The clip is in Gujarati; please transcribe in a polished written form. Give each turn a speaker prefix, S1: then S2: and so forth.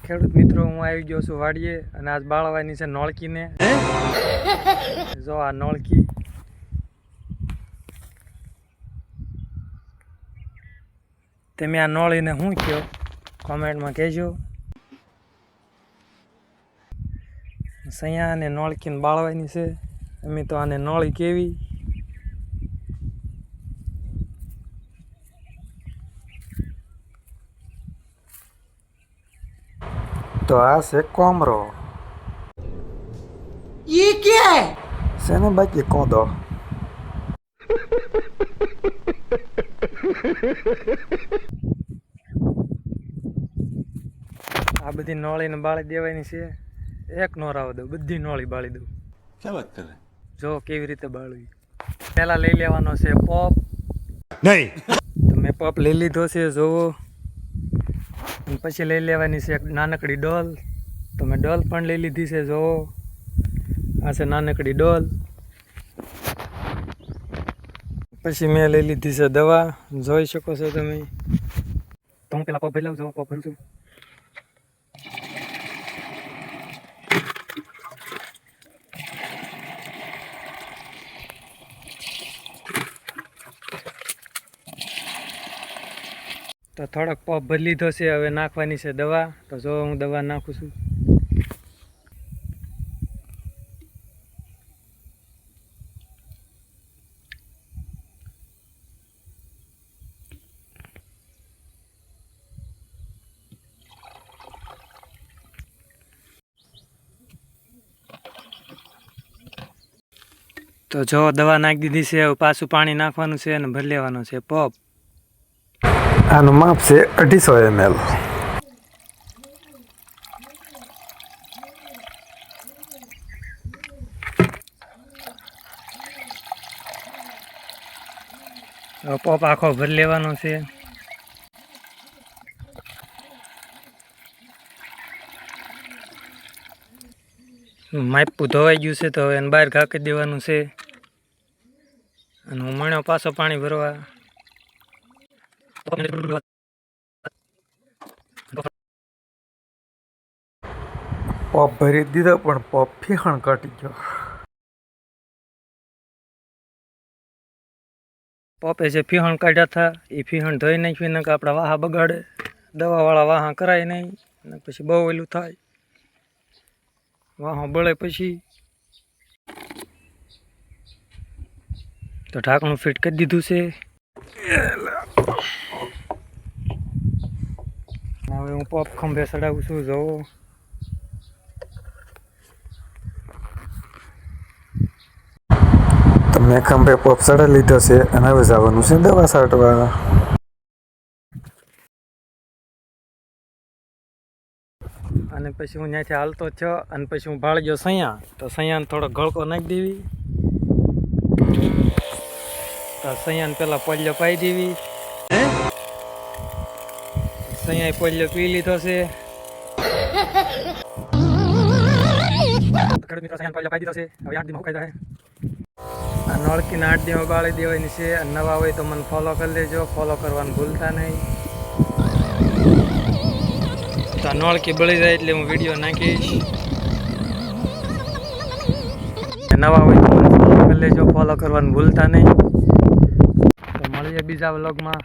S1: ખેડૂત મિત્રો, હું આવી ગયો છું વાડીએ અને આજ બાળવાની છે નોળકીને. જો આ નોળકી. તમે આ નોળીને શું કહો કોમેન્ટમાં કહેજો. સૈયા અને નોળકીને બાળવાની છે. અમે તો આને નોળી કેવી. તો આ છે કોમરો.
S2: ये क्या है?
S1: છે ને બાકી કોદો. આ બધી નોળીને બાળી દેવાની છે. એક નો રાવ દઉં, બધી નોળી બાળી દઉં.
S3: क्या बात कर रहे हैं?
S1: જો કેવી રીતે બાળવી. પહેલા લઈ લેવાનો છે પોપ.
S3: नहीं.
S1: તો મેં પોપ લઈ લીધો છે જોવો. અને પછી લઈ લેવાની છે એક નાનકડી ડોલ. તો મેં ડોલ પણ લઈ લીધી છે જોવો. આ છે નાનકડી ડોલ. પછી મેં લઈ લીધી છે દવા, જોઈ શકો છો તમે. તો હું પેલા પોપ ભરી લઉં છું. પોપ ભરું છું. તો થોડોક પોપ ભરી લીધો છે. હવે નાખવાની છે દવા. તો જો હું દવા નાખું છું. તો જો દવા નાખી દીધી છે. હવે પાછું પાણી નાખવાનું છે અને ભરી લેવાનો છે પોપ. આનું માપ છે 250 ml. પોપ આખો ભરી લેવાનો છે. માપું ધોવાઈ ગયું છે. તો હવે એને બહાર ઘાકી દેવાનું છે. અને હું મણ્યો પાછો પાણી ભરવા. પોપ ભરી દીધો પણ પોપ ફીહણ કાઢી ગયો. પોપે જે ફીહણ કાઢ્યા હતા એ ફીહણ ધોઈ નાખ્યું. ને કે આપણા વાહા બગાડે. દવાવાળા વાહા કરાય નહીં. ને પછી બહુ ઓલું થાય. વાહો બળે પછી. તો ઢાંકણું ફિટ કરી દીધું છે. હવે હું પોપ ખંભે ચડાવું છું. જોવો મેં ખંભે પોપ ચડાવી લીધો છે. અને હવે જવાનું છે દવા છાંટવા. અને પછી હું ત્યાંથી હાલતો છો. અને પછી હું ભાળી ગયો સૈયા. તો સૈયાને થોડો ગળકો નાખી દેવી. તો સૈયાને પેલા પોલિયો પાઈ દેવી. સૈયાએ પોલિયો પી લીધો છે. આ નળકીને 8 દિવસ બાળી દેવાની છે. નવા હોય તો મને ફોલો કરી લેજો. ફોલો કરવાનું ભૂલતા નહીં. તો આ નળકી બળી જાય એટલે હું વિડીયો નાખીશ. નવા હોય તો મને ફોલો કરી લેજો. ફોલો કરવાનું ભૂલતા નહીં. તો મળીએ બીજા વ્લોગમાં.